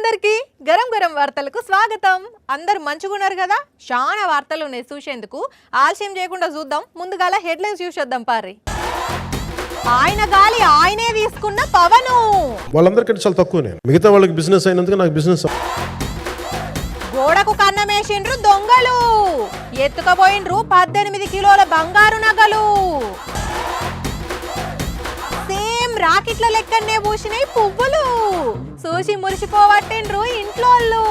అందరికీ గరం గరం వార్తలకు స్వాగతం. అందరూ మంచిగున్నారు కదా? చాలా వార్తలు ఉన్నాయి చూసేందుకు. ఆలస్యం చేయకుండా చూద్దాం. ముందుగాల హెడ్లైన్స్ చూసేద్దాం పారి. ఆయన గాలి ఆయనే తీసుకున్న పవను. వాళ్ళందరికంటే చాలా తక్కువ నేను. మిగతా వాళ్ళకి బిజినెస్ అయినందుకు నాకు బిజినెస్. గోడకు కన్నమేసిండ్రు దొంగలు. ఎత్తుకపోయిండ్రు 18 కిలోల బంగారు నగలు. సేమ్ రాకెట్ల లెక్కనే పూసినాయి పువ్వులు. చూసి మురిసిపోవట్టిండ్రు ఇంట్లోళ్ళు.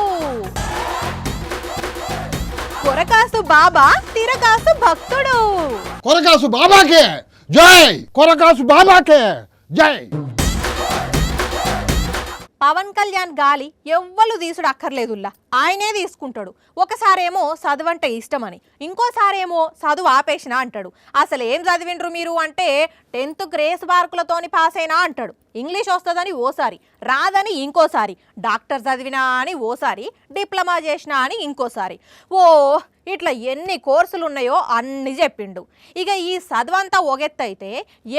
కొరకాసు బాబా తిరకాసు భక్తుడు. కొరకాసు బాబాకే జై, కొరకాసు బాబాకే జై. పవన్ కళ్యాణ్ గాలి ఎవ్వరు తీసుడు అక్కర్లేదుల్లా, ఆయనే తీసుకుంటాడు. ఒకసారేమో చదువంటే ఇష్టమని, ఇంకోసారేమో చదువు ఆపేసినా అంటాడు. అసలు ఏం చదివిండ్రు మీరు అంటే 10th గ్రేస్ మార్కులతోని పాస్ అయినా అంటాడు. ఇంగ్లీష్ వస్తుందని ఓసారి, రాదని ఇంకోసారి, డాక్టర్ చదివినా అని ఓసారి, డిప్లొమా చేసినా అని ఇంకోసారి. ఓ ఇట్లా ఎన్ని కోర్సులు ఉన్నాయో అన్ని చెప్పిండు. ఇక ఈ చదువంతా ఒగెత్తైతే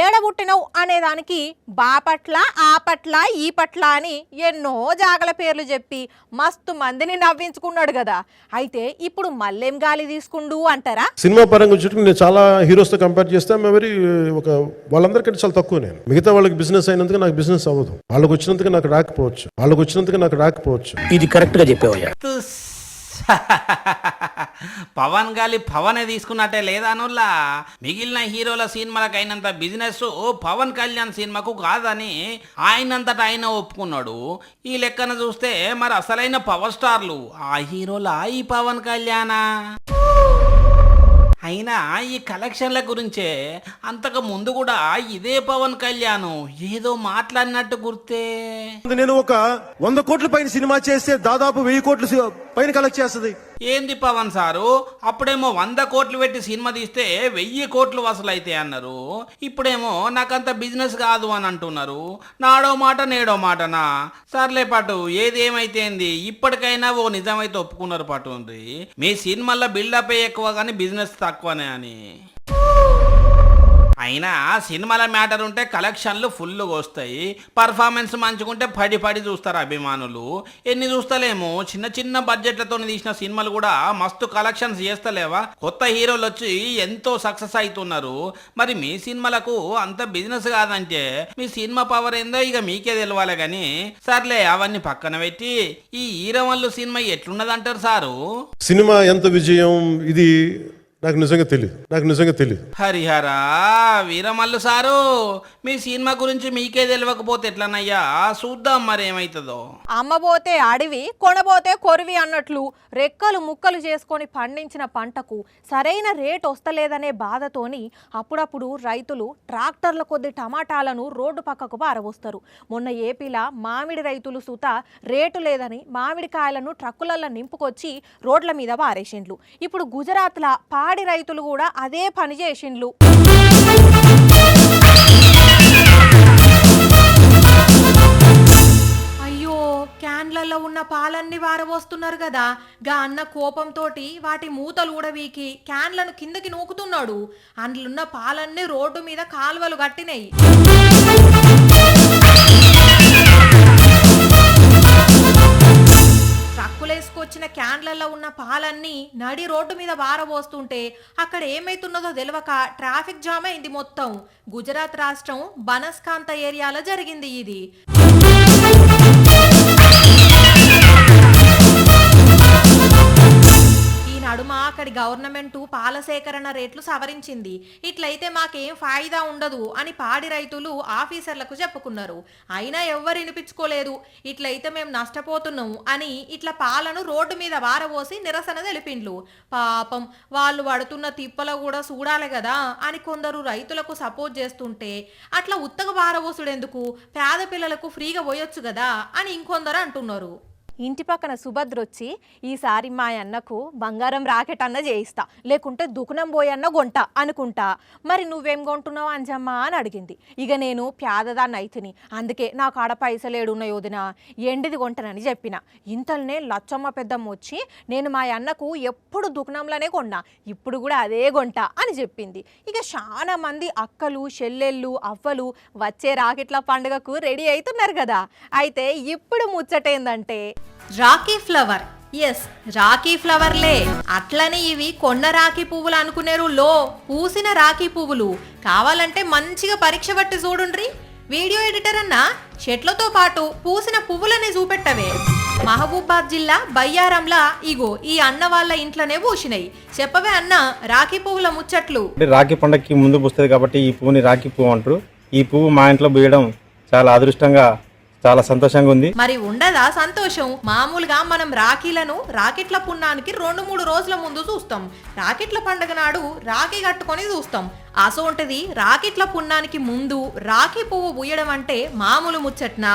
ఏడబుట్టినవు అనేదానికి బాపట్ల, ఆపట్ల, ఈ పట్ల అని ఎన్నో జాగల పేర్లు చెప్పి మస్తు మందిని నవ్వించుకున్నాడు కదా. అయితే ఇప్పుడు మళ్ళేం గాలి తీసుకుండు అంటారా? సినిమా పరంగా వచ్చి నేను చాలా హీరోస్తో కంపేర్ చేస్తే వాళ్ళందరికంటే చాలా తక్కువ నేను. మిగతా వాళ్ళకి బిజినెస్ అయినందుకు నాకు బిజినెస్ అవ్వదు. వాళ్ళకి వచ్చినందుకు నాకు రాకపోవచ్చు. ఇది కరెక్ట్ గా చెప్పేవయ్యా. పవన్ గాలి పవనే తీసుకున్నట్టే లేదానుల్లా. మిగిలిన హీరోల సినిమాలకు అయినంత బిజినెస్ పవన్ కళ్యాణ్ సినిమాకు కాదని ఆయనంతటా ఆయన ఒప్పుకున్నాడు. ఈ లెక్కన చూస్తే మరి అసలైన పవర్ స్టార్లు ఆ హీరోలా ఈ పవన్ కళ్యాణా? అయినా ఈ కలెక్షన్ల గురించే అంతకు ముందు కూడా ఇదే పవన్ కళ్యాణ్ ఏదో మాట్లాడినట్టు గుర్తే. నేను ఒక 100 కోట్ల పైన సినిమా చేస్తే దాదాపు 1000 కోట్ల పైన కలెక్ట్ చేస్తుంది. ఏంది పవన్ సారు, అప్పుడేమో 100 కోట్లు పెట్టి సినిమా తీస్తే 1000 కోట్లు వసూలైతే అన్నారు. ఇప్పుడేమో నాకంత బిజినెస్ కాదు అని అంటున్నారు. నాడో మాట నేడో మాటనా? సర్లే పటు, ఏది ఏమైతేంది, ఇప్పటికైనా ఓ నిజమైతే ఒప్పుకున్నారు పటు ఉంది. మీ సినిమాల్లో బిల్డప్ ఎక్కువ కానీ బిజినెస్ తక్కువనే అని. అయినా సినిమాల మ్యాటర్ ఉంటే కలెక్షన్లు ఫుల్గా వస్తాయి. పర్ఫార్మెన్స్ మంచుకుంటే పడి చూస్తారు అభిమానులు. ఎన్ని చూస్తలేమో చిన్న చిన్న బడ్జెట్లతో తీసిన సినిమాలు కూడా మస్తు కలెక్షన్స్ చేస్తలేవా? కొత్త హీరోలు వచ్చి ఎంతో సక్సెస్ అవుతున్నారు. మరి మీ సినిమాలకు అంత బిజినెస్ కాదంటే మీ సినిమా పవర్ ఏందో ఇక మీకే తెలవాలి. కానీ సర్లే అవన్నీ పక్కన పెట్టి ఈ ఈరవల్లు సినిమా ఎట్లున్నదంటారు సారు? సినిమా ఎంత విజయం ఇది నాకు నిజంగా తెలియదు. హరిహరా వీరమల్లు సారు, మీ సినిమా గురించి మీకే తెలియకపోతే ఎట్లనయ్యా? చూద్దాం మరి ఏమైతుందో. అమ్మబోతే అడవి, కొనబోతే కొరివి అన్నట్లు రెక్కలు ముక్కలు చేసుకొని పండించిన పంటకు సరైన రేట్ వస్తలేదనే బాధతోని అప్పుడప్పుడు రైతులు ట్రాక్టర్ల కొద్ది టమాటాలను రోడ్డు పక్కకు పారబోస్తారు. మొన్న ఏపీలా మామిడి రైతులు సుత రేటు లేదని మామిడికాయలను ట్రక్కులలో నింపుకొచ్చి రోడ్ల మీద పారేసిండ్లు. ఇప్పుడు గుజరాత్ల పాడి రైతులు కూడా అదే పని చేసిండ్లు. అయ్యో, క్యాన్లలో ఉన్న పాలన్నీ వారబోస్తున్నారు కదా. గా అన్న కోపంతో వాటి మూతలు కూడా వీకి క్యాన్లను కిందకి నూకుతున్నాడు. అందులున్న పాలన్నీ రోడ్డు మీద కాలువలు కట్టినాయి. ట్రక్కులేసుకొచ్చిన క్యాన్లలో ఉన్న పాలన్నీ నడి రోడ్డు మీద వారబోస్తుంటే అక్కడ ఏమైతున్నదో తెలియక ట్రాఫిక్ జామ్ అయింది మొత్తం. గుజరాత్ రాష్ట్రం బనస్కాంత ఏరియాలో జరిగింది ఇది. నడుమ అక్కడి గవర్నమెంట్ పాల సేకరణ రేట్లు సవరించింది. ఇట్లయితే మాకేం ఫాయిదా ఉండదు అని పాడి రైతులు ఆఫీసర్లకు చెప్పుకున్నారు. అయినా ఎవ్వరు వినిపించుకోలేదు. ఇట్లయితే మేము నష్టపోతున్నాం అని ఇట్లా పాలను రోడ్డు మీద వారబోసి నిరసన తెలిపిండ్లు. పాపం వాళ్ళు పడుతున్న తిప్పలో కూడా చూడాలి కదా అని కొందరు రైతులకు సపోర్ట్ చేస్తుంటే, అట్లా ఉత్తగా వారబోసుడెందుకు, పేద పిల్లలకు ఫ్రీగా పోయొచ్చు కదా అని ఇంకొందరు అంటున్నారు. ఇంటి పక్కన సుభద్ర వచ్చి ఈసారి మా అన్నకు బంగారం రాకెట్ అన్న చేయిస్తా, లేకుంటే దుకుణం పోయన్న కొంట అనుకుంటా. మరి నువ్వేం కొంటున్నావు అంజమ్మా అని అడిగింది. ఇక నేను పేదదాన్ని అయితిని, అందుకే నా కాడ పైసలేడున్నాయి వదిన, ఎండిది కొంటనని చెప్పిన. ఇంతలోనే లచ్చమ్మ పెద్దమ్మ వచ్చి నేను మా అన్నకు ఎప్పుడు దుకుణంలోనే కొన్నా, ఇప్పుడు కూడా అదే కొంట అని చెప్పింది. ఇక చాలా మంది అక్కలు, చెల్లెళ్ళు, అవ్వలు వచ్చే రాకెట్ల పండుగకు రెడీ అవుతున్నారు కదా. అయితే ఇప్పుడు ముచ్చటేందంటే రాఖీ ఫ్లవర్. ఎస్, రాఖీ ఫ్లవర్లే. అట్లని ఇవి కొన్న రాఖీ పువ్వులు అనుకునేరు లో, పూసిన రాఖీ పువ్వులు. కావాలంటే మంచిగా పరీక్ష పట్టి చూడుండ్రి. వీడియో ఎడిటర్ అన్న చెట్లతో పాటు పూసిన పువ్వులని చూపెట్టవే. మహబూబాద్ జిల్లా బయ్యారంలా ఇగో ఈ అన్న వాళ్ళ ఇంట్లోనే పూసినాయి. చెప్పవే అన్న, రాఖీ పువ్వుల ముచ్చట్లు. రాఖీ పండగకి ముందు పూస్తుంది కాబట్టి ఈ పువ్వుని రాఖీ పువ్వు అంటారు. ఈ పువ్వు మా ఇంట్లో పూయడం చాలా అదృష్టంగా, చాలా సంతోషంగా ఉంది. మరి ఉండదా సంతోషం? మామూలుగా మనం రాఖీలను రాకెట్ల పున్నానికి 2-3 రోజుల ముందు చూస్తాం. రాకెట్ల పండుగ నాడు రాఖీ కట్టుకొని చూస్తాం. అసోంటిది రాకెట్ల పున్నానికి ముందు రాఖీ పువ్వు పూయడం అంటే మామూలు ముచ్చట్నా?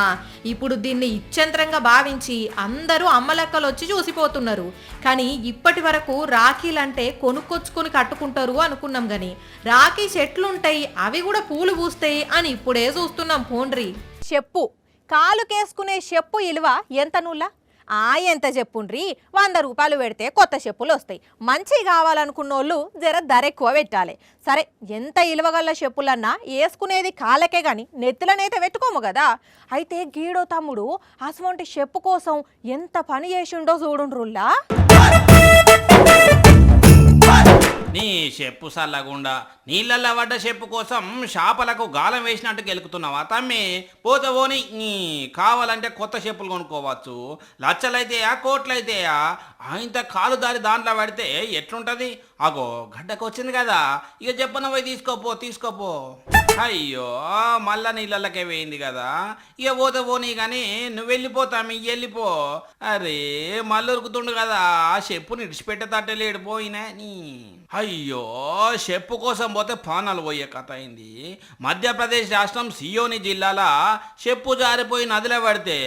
ఇప్పుడు దీన్ని ఇచ్చంత్రంగా భావించి అందరూ అమ్మలక్కలు వచ్చి చూసిపోతున్నారు. కానీ ఇప్పటి వరకు రాఖీలంటే కొనుక్కొచ్చుకొని కట్టుకుంటారు అనుకున్నాం గాని రాఖీ చెట్లుంటాయి, అవి కూడా పూలు పూస్తాయి అని ఇప్పుడే చూస్తున్నాం. పోండ్రి చెప్పు, కాలుకేసుకునే చెప్పు ఇలువ ఎంత నుల్లా? ఎంత చెప్పుండ్రి, 100 రూపాయలు పెడితే కొత్త చెప్పులు వస్తాయి. మంచి కావాలనుకున్నోళ్ళు జర ధర ఎక్కువ పెట్టాలి. సరే, ఎంత ఇలువగల చెప్పులన్నా వేసుకునేది కాళ్ళకే గాని నెత్తులనైతే పెట్టుకోము కదా. అయితే గీడో తమ్ముడు అసవంటి చెప్పు కోసం ఎంత పని చేసిండో చూడుండ్రుల్లా. నీ చెప్పు సల్లగుండా నీళ్ళల్లో పడ్డ చెప్పు కోసం షాపలకు గాలం వేసినట్టు గెలుకుతున్నావా తమ్మి? పోతవోని కావాలంటే కొత్త చెప్పులు కొనుక్కోవచ్చు. లచ్చలైతేయా కోట్లయితేయా ఇంత కాలు దారి దాంట్లో పడితే ఎట్లుంటది? అగో గడ్డకు వచ్చింది కదా, ఇక చెప్పన పోయి తీసుకోపో. అయ్యో, మళ్ళా నీళ్ళకే వేయింది కదా, ఇక పోనీ కానీ నువ్వు వెళ్ళిపోతామి, వెళ్ళిపో. అరే మళ్ళీ ఉరుకుతుండు కదా, ఆ చెప్పుని ఇడిచిపెట్టేటట్టే లేడు పోయినా నీ. అయ్యో, చెప్పు కోసం పోతే పానాలు పోయే కథ అయింది. మధ్యప్రదేశ్ రాష్ట్రం సియోని జిల్లాలో చెప్పు జారిపోయి నదిలో పడితే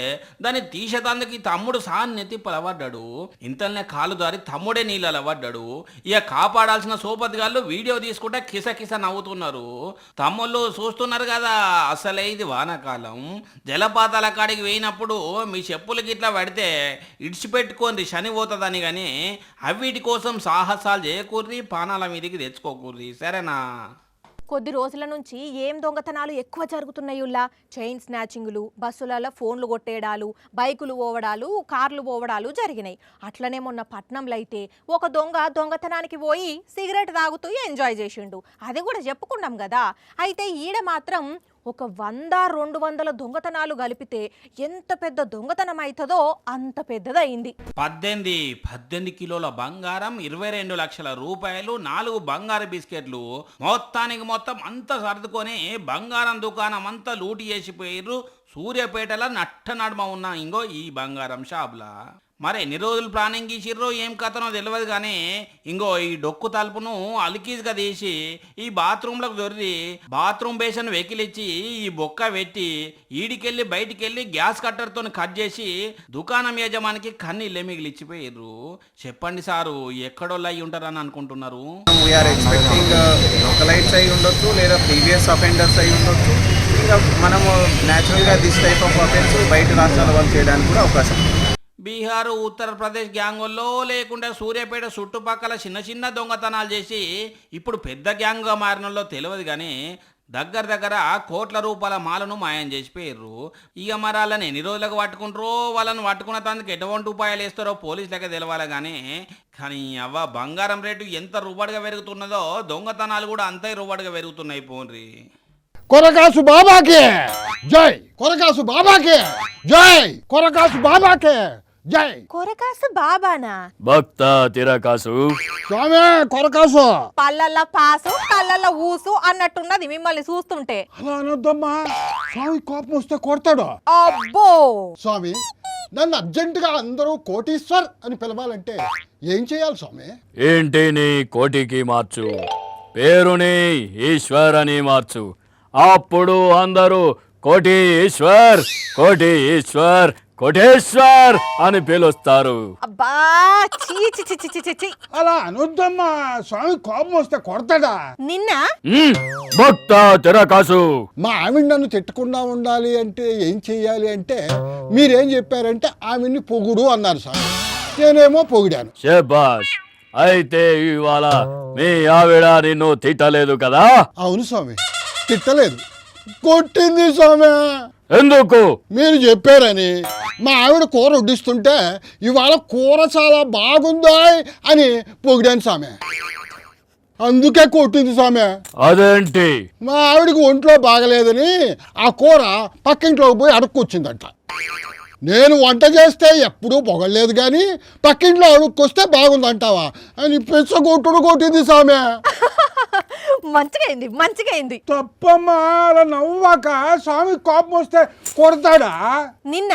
దాన్ని తీసేతందుకు తమ్ముడు సాన్నెత్తి పడబడ్డాడు. ఇంతలోనే కాలు దారి తమ్ముడే నీళ్ళలో పడ్డాడు. ఇక కాపాడాల్సిన సోపతిగాళ్ళు వీడియో తీసుకుంటే కిసకిస నవ్వుతున్నారు. తమ్ముళ్ళు చూస్తున్నారు కదా, అసలే ఇది వానాకాలం. జలపాతాల కాడికి వేయినప్పుడు మీ చెప్పులకి ఇట్లా పడితే ఇడిచిపెట్టుకోండి, శని పోతుందని. కానీ అవిటి కోసం సాహసాలు చేయకూర్రి, పానాల మీదకి తెచ్చుకోకూర్రి, సరేనా? కొద్ది రోజుల నుంచి ఏం దొంగతనాలు ఎక్కువ జరుగుతున్నాయుల్లా. చైన్ స్నాచింగ్లు, బస్సులలో ఫోన్లు కొట్టేయడాలు, బైకులు పోవడాలు, కార్లు పోవడాలు జరిగినాయి. అట్లనే మొన్న పట్నంలో అయితే ఒక దొంగతనానికి పోయి సిగరెట్ తాగుతూ ఎంజాయ్ చేసిండు. అది కూడా చెప్పుకున్నాం కదా. అయితే ఈడ మాత్రం ఒక 100-200 దొంగతనాలు కలిపితే ఎంత పెద్ద దొంగతనం అవుతుందో అంత పెద్దదయింది. 18 కిలోల బంగారం, 22 లక్షల రూపాయలు, 4 బంగారు బిస్కెట్లు, మొత్తం అంతా సర్దుకొని బంగారం దుకాణం అంతా లూటి చేసిపోయారు. సూర్యాపేటలో నట్ట నడుమ ఉన్న ఇంగో ఈ బంగారం షాప్లా. మరి ఎన్ని రోజులు ప్లానింగ్ గీసిర్రో ఏం కథనో తెలియదు కానీ ఇంగో ఈ డొక్కు తలుపును అలికీజ్గా తీసి ఈ బాత్రూంలోకి దొరికి బాత్రూమ్ బేషన్ వెకిలిచ్చి ఈ బొక్క పెట్టి ఈడికెళ్ళి బయటికెళ్ళి గ్యాస్ కట్టర్తో కట్ చేసి దుకాణం యజమానికి కన్నీళ్ళే మిగిలిచ్చిపోయారు. చెప్పండి సారు, ఎక్కడోళ్ళు అయి ఉంటారని అనుకుంటున్నారు? వీఆర్ ఎక్స్పెక్టింగ్ లోకలైట్స్ అయి ఉండొచ్చు, లేదా ప్రీవియస్ అఫెండర్స్ అయి ఉండొచ్చు. ఇంకా మనము న్యాచురల్గా దిస్ టైప్ ఆఫ్ అఫెన్స్ బయట రాష్ట్రాల వాళ్ళు చేయడానికి కూడా అవకాశం. బీహార్, ఉత్తరప్రదేశ్ గ్యాంగుల్లో లేకుండా సూర్యాపేట చుట్టుపక్కల చిన్న దొంగతనాలు చేసి ఇప్పుడు పెద్ద గ్యాంగ్గా మారినలో తెలియదు కానీ దగ్గర కోట్ల రూపాయల మాలను మాయం చేసిపోయారు. ఇక మరి వాళ్ళని ఎన్ని రోజులకు పట్టుకుంటారో, వాళ్ళని పట్టుకున్న తందుకు ఎటువంటి ఉపాయాలు వేస్తారో పోలీసులకే తెలవాలి. కానీ అవ్వ బంగారం రేటు ఎంత రూపాడుగా పెరుగుతున్నదో దొంగతనాలు కూడా అంతే రూపాడుగా పెరుగుతున్నాయి. పోన్రి కొరకాసు బాబాకే జై, కొరకాసు బాబాకే జై, కొరకాసు బాబాకే జై. కొరకాసు బాబానా? భక్త తిరకాసు స్వామి కొరకాసు. పల్లెల్ల పాసు కళ్ళల్ల ఊసు అన్నట్టున్నది మిమ్మల్ని చూస్తుంటే. అలా అనొద్దమ్మా, స్వామి కోపం వస్తే కొడతాడు. అబ్బో స్వామి, నన్ను అర్జెంటుగా అందరూ కోటీశ్వర్ అని పిలవాలంటే ఏం చేయాలి స్వామి? ఏంటి నీ కోటికి మార్చు, పేరుని ఈశ్వర్ అని మార్చు. అప్పుడు అందరూ కోటి ఈశ్వర్, కోటి ఈశ్వర్, కోటేశ్వర్ అని పిలుస్తారు. అబ్బా చీ చీ చీ చీ చీ చీ. అలా అనొద్దమ్మా, స్వామి కోపం వస్తే కొడతాడా? నిన్న భక్త తిరకాసు, మా ఆవిడ నన్ను తిట్టకుండా ఉండాలి అంటే ఏం చెయ్యాలి అంటే మీరేం చెప్పారంటే ఆవిడ్ని పొగుడు అన్నారు స్వామి. నేనేమో పొగిడాను. శబాష్. అయితే ఇవాళ మీ ఆవిడ నిన్ను తిట్టలేదు కదా? అవును స్వామి, తిట్టలేదు, కొట్టింది స్వామి. ఎందుకు? మీరు చెప్పారని మా ఆవిడ కూర వడ్డిస్తుంటే ఇవాళ కూర చాలా బాగుందా అని పొగిడాను సామె. అందుకే కొట్టింది సామె. అదేంటి? మా ఆవిడకి ఒంట్లో బాగలేదని ఆ కూర పక్కింట్లోకి పోయి అడుక్కొచ్చిందంట. నేను వంట చేస్తే ఎప్పుడూ పొగలేదు కానీ పక్కింట్లో అడుక్కొస్తే బాగుందంటావా అని పెచ్చగొట్టుడు కొట్టింది సామె. మంచిగా తప్పమ్మా, అలా నవ్వాక స్వామి కోపం వస్తే కొడతాడా? నిన్న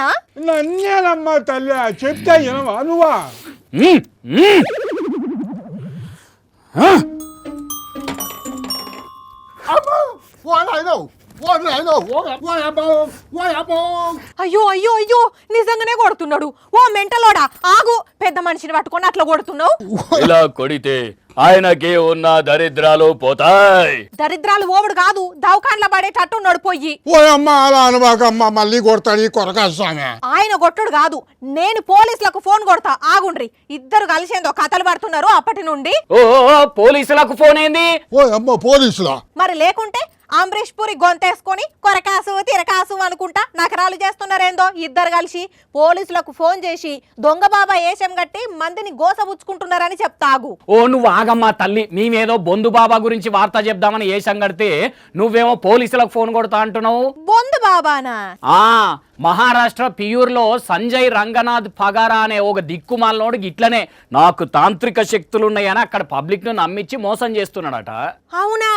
నన్నేనమ్మా తల్లి, చెప్తే వినవా నువ్వా? మ్మ్, మ్మ్. అయ్యో నిజంగానే కొడుతున్నాడు. ఓ మెంటలోడా, ఆగు. పెద్ద మనిషిని పట్టుకొని అట్లా కొడుతున్నావు. ఇలా కొడితే ఆయనకి ఉన్న దరిద్రాలు పోతాయి. దరిద్రాలు ఓవుడు కాదు, దవకాండ్ల పడేటట్టు నడిపోయి. ఓ అమ్మ అలా అనబాకమ్మా, మళ్ళీ కొడతాడు ఈ కొరకా స్వామి. ఆయన కొట్టుడు కాదు, నేను పోలీసులకు ఫోన్ కొడతా. ఆగుండ్రి, ఇద్దరు కలిసేందో కథలు పడుతున్నారు అప్పటి నుండి. ఓ పోలీసులకు ఫోన్ ఏంది? ఓ అమ్మ పోలీసులా? మరి లేకుంటే అమరీష్ పురి గొంతేసుకొని కొరకాసు తిరకాసు అనుకుంటా నకరాలు చేస్తున్నారేందో ఇద్దరు కలిసి. పోలీసులకు ఫోన్ చేసి దొంగ బాబా ఏషం గట్టి మందిని గోసబుచ్చుకుంటున్నారని చెప్తాగు. ఓ నువ్వు ఆగమ్మా తల్లి, మేమేదో బొందు బాబా గురించి వార్త చెప్దామని ఏషం కడితే నువ్వేమో పోలీసులకు ఫోన్ కొడతా అంటున్నావు. బొందు బాబానా? మహారాష్ట్ర పియూర్లో సంజయ్ రంగనాథ్ పగారా అనే ఒక దిక్కుమాలనోడు ఇట్లనే నాకు తాంత్రిక శక్తులున్నాయని అక్కడ పబ్లిక్ ను నమ్మించి మోసం చేస్తున్నాడట. అవునా?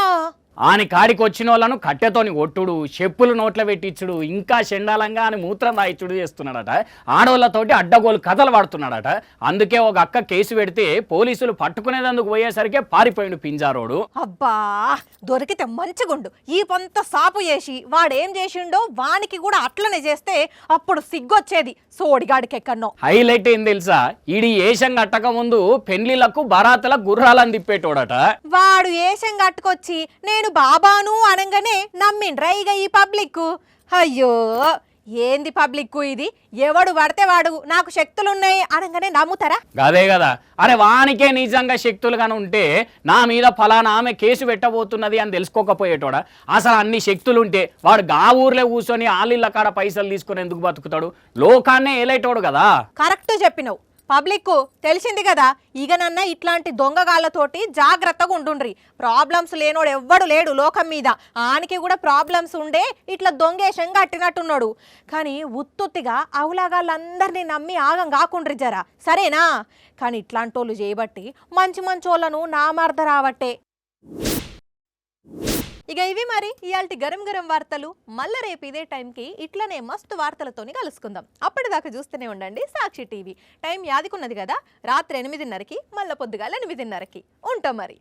ఆని కాడికి వచ్చిన వాళ్ళను కట్టెతోని కొట్టుడు, చెప్పులు నోట్ల పెట్టించుడు, ఇంకా చెండాలంగా అని మూత్రం రాయిచ్చుడు చేస్తున్నాడట. ఆడవాళ్ళతోటి అడ్డగోలు కథలు పడుతున్నాడట. అందుకే ఒక అక్క కేసు పెడితే పోలీసులు పట్టుకునేందుకు పోయేసరికి పారిపోయిండు పింజారోడు. అబ్బా, దొరికితే మంచిగుండు. ఈ పొంత సాపు చేసి వాడేం చేసిండో వానికి కూడా అట్లనే చేస్తే అప్పుడు సిగ్గొచ్చేది. సోడిగాడికి ఎక్కన్నో. హైలైట్ ఏం తెలుసా, ఈడి ఏషం కట్టక ముందు పెండ్లిలకు బరాతలకు గుర్రాలని తిప్పేటోడట. వాడు ఏషం కట్టుకొచ్చి నేను బాబాను అనగానే నమ్మిండ్రా ఇక ఈ పబ్లిక్. అయ్యో, ఏంది పబ్లిక్ ఇది? ఎవడు పడితే వాడు నాకు శక్తులున్నాయి అనగానే నమ్ముతారా? అదే కదా. అరే వానికే నిజంగా శక్తులు గాని ఉంటే నా మీద ఫలానా ఆమె కేసు పెట్టబోతున్నది అని తెలుసుకోకపోయేటోడా? అసలు అన్ని శక్తులుంటే వాడు గా ఊర్లో కూర్చొని ఆలిళ్ళ కాడ పైసలు తీసుకుని ఎందుకు బతుకుతాడు? లోకాన్నే ఏలేటోడు కదా. కరెక్ట్ చెప్పినవు. పబ్లిక్ తెలిసింది కదా, ఇగనన్నా ఇట్లాంటి దొంగగాళ్ళతోటి జాగ్రత్తగా ఉండుండ్రి. ప్రాబ్లమ్స్ లేనోడు ఎవ్వడు లేడు లోకం మీద. ఆనికి కూడా ప్రాబ్లమ్స్ ఉండే ఇట్లా దొంగేషం కట్టినట్టున్నాడు. కానీ ఉత్తుత్తిగా అవులాగాళ్ళందరినీ నమ్మి ఆగం కాకుండ్రి జరా, సరేనా? కానీ ఇట్లాంటి వాళ్ళు చేయబట్టి మంచి వాళ్ళను నామర్ద రావట్టే. ఇక ఇవి మరి ఇయాల్టి గరం గరం వార్తలు. మళ్ళీ రేపు ఇదే టైంకి ఇట్లనే మస్తు వార్తలతోని కలుసుకుందాం. అప్పటిదాకా చూస్తూనే ఉండండి సాక్షి టీవీ. టైం యాదికున్నది కదా, రాత్రి 8:30కి, మళ్ళీ పొద్దుగాల 8:30కి ఉంటాం మరి.